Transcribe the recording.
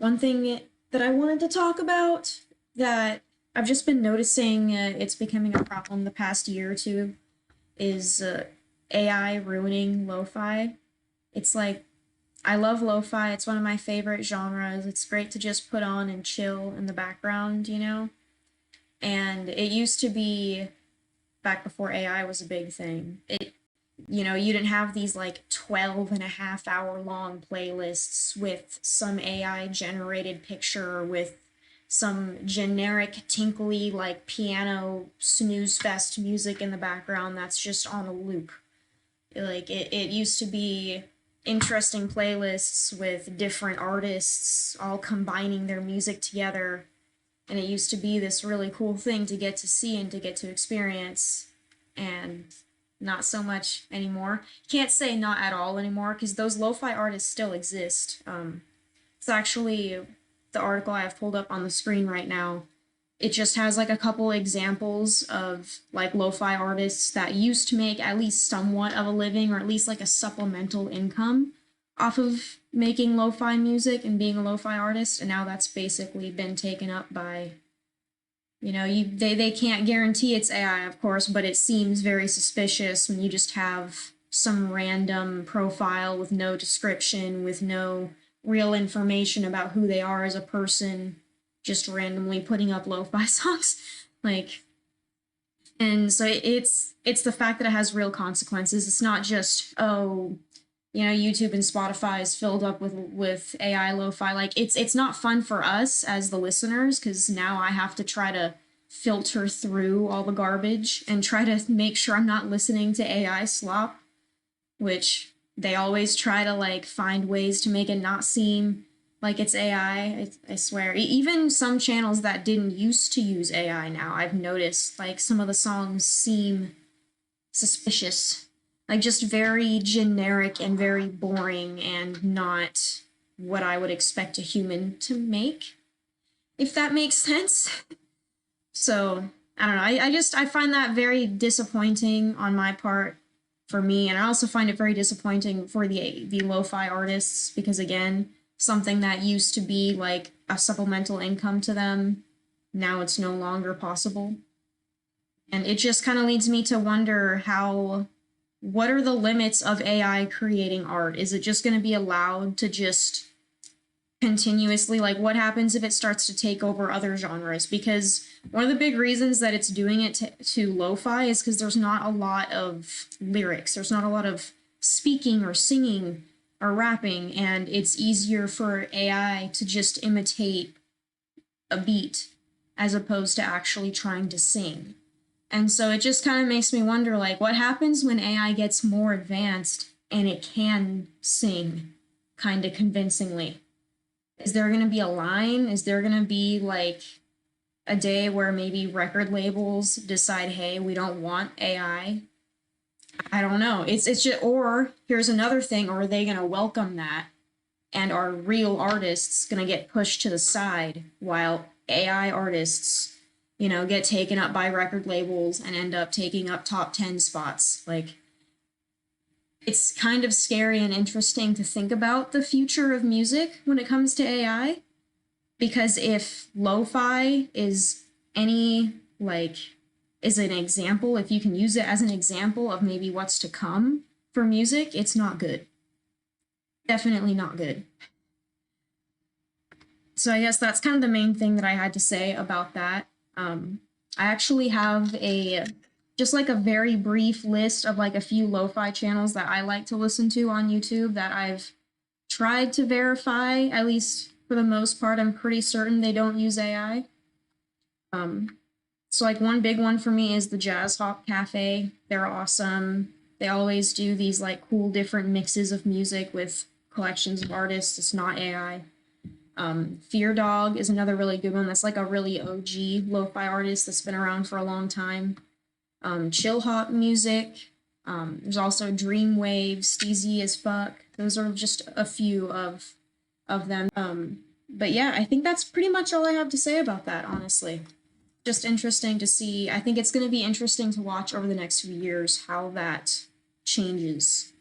One thing that I wanted to talk about that I've just been noticing it's becoming a problem the past year or two is AI ruining lo-fi. It's like, I love lo-fi. It's one of my favorite genres. It's great to just put on and chill in the background, you know? And it used to be back before AI was a big thing. You didn't have these like 12 and a half hour long playlists with some AI generated picture with some generic tinkly like piano snooze fest music in the background that's just on a loop. It used to be interesting playlists with different artists all combining their music together, and it used to be this really cool thing to get to see and to get to experience, and not so much anymore. Can't say not at all anymore because those lo-fi artists still exist. It's actually the article I have pulled up on the screen right now. It just has like a couple examples of like lo-fi artists that used to make at least somewhat of a living or at least like a supplemental income off of making lo-fi music and being a lo-fi artist, and now that's basically been taken up by, they can't guarantee it's AI, of course, but it seems very suspicious when you just have some random profile with no description, with no real information about who they are as a person, just randomly putting up lo-fi songs. Like, and so it's the fact that it has real consequences. It's not just, oh, YouTube and Spotify is filled up with AI lo-fi. Like, it's not fun for us as the listeners because now I have to try to filter through all the garbage and try to make sure I'm not listening to AI slop, which they always try to like find ways to make it not seem like it's AI. I swear. Even some channels that didn't used to use AI now, I've noticed like some of the songs seem suspicious. Like just very generic and very boring and not what I would expect a human to make, if that makes sense. So, I don't know. I find that very disappointing on my part for me, and I also find it very disappointing for the lo-fi artists because again, something that used to be like a supplemental income to them, now it's no longer possible. And it just kind of leads me to wonder what are the limits of AI creating art? Is it just going to be allowed to just continuously, like what happens if it starts to take over other genres? Because one of the big reasons that it's doing it to lo-fi is because there's not a lot of lyrics. There's not a lot of speaking or singing or rapping, and it's easier for AI to just imitate a beat as opposed to actually trying to sing. And so it just kind of makes me wonder, like, what happens when AI gets more advanced and it can sing kind of convincingly? Is there going to be a line? Is there going to be like a day where maybe record labels decide, hey, we don't want AI? I don't know. It's just, or here's another thing, or are they going to welcome that? And are real artists going to get pushed to the side while AI artists, get taken up by record labels and end up taking up top 10 spots? Like, it's kind of scary and interesting to think about the future of music when it comes to AI. Because if lo-fi is is an example, if you can use it as an example of maybe what's to come for music, it's not good. Definitely not good. So I guess that's kind of the main thing that I had to say about that. I actually have just like a very brief list of like a few lo-fi channels that I like to listen to on YouTube that I've tried to verify, at least for the most part. I'm pretty certain they don't use AI. So like one big one for me is the Jazz Hop Cafe. They're awesome. They always do these like cool different mixes of music with collections of artists. It's not AI. Fear Dog is another really good one. That's like a really OG lo-fi artist that's been around for a long time. Chill Hop Music. There's also Dreamwave, Steezy as Fuck. Those are just a few of them. But yeah, I think that's pretty much all I have to say about that, honestly. Just interesting to see. I think it's going to be interesting to watch over the next few years how that changes.